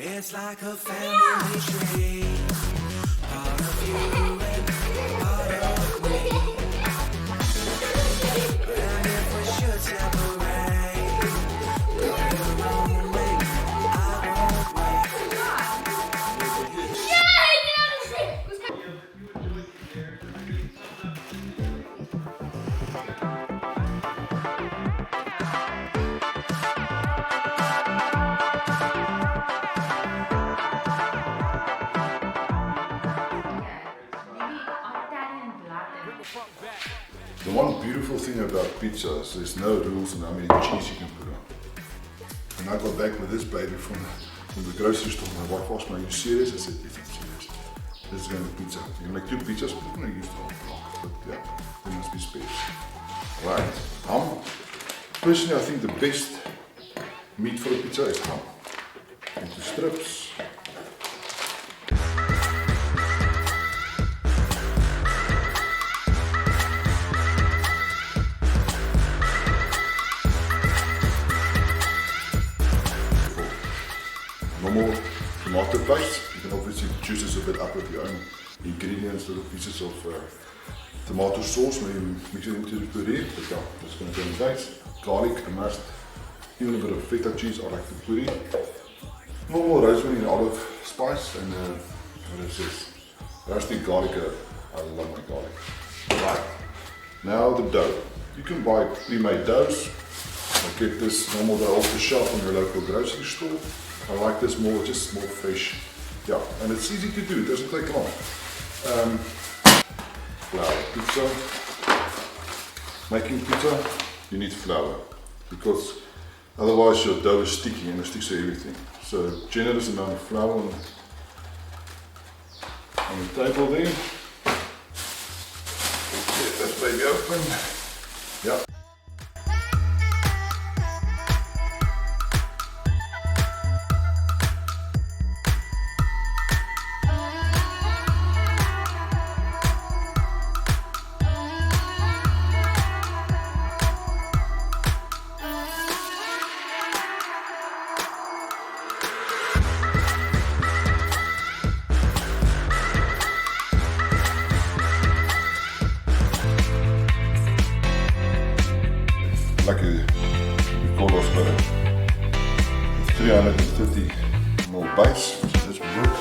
It's like a family tree, part of you and part of me. And if we should separate, go your own way, I won't wait. The one beautiful thing about pizza is there's no rules on how many cheese you can put on. And I got back with this baby from the grocery store. My wife asked me, "Are you serious?" I said, "Yes, I'm serious. This is going to be pizza. You can make 2 pizzas, but I'm going to use the whole block." But yeah, there must be space. Right, ham. Personally, I think the best meat for a pizza is ham. Into strips. Normal tomato paste. You can obviously juice this a bit up with your own ingredients, little pieces of tomato sauce, maybe mix it into the puree. But yeah, that's going to go in the base. Garlic, the must, even a bit of feta cheese. I like the puree. Normal rosemary and olive spice, and what is this? Roasted garlic. I love my garlic. Right, now the dough. You can buy pre-made doughs. I get this normal dough off the shelf in your local grocery store. I like this more, just more fresh. Yeah, and it's easy to do, it doesn't take long. Flour, pizza. Making pizza, you need flour, because otherwise your dough is sticky and it sticks to everything. So generous amount of flour on the table there. Get that baby open. Yeah. Lekker, we call us 330 ml base, which is this brook.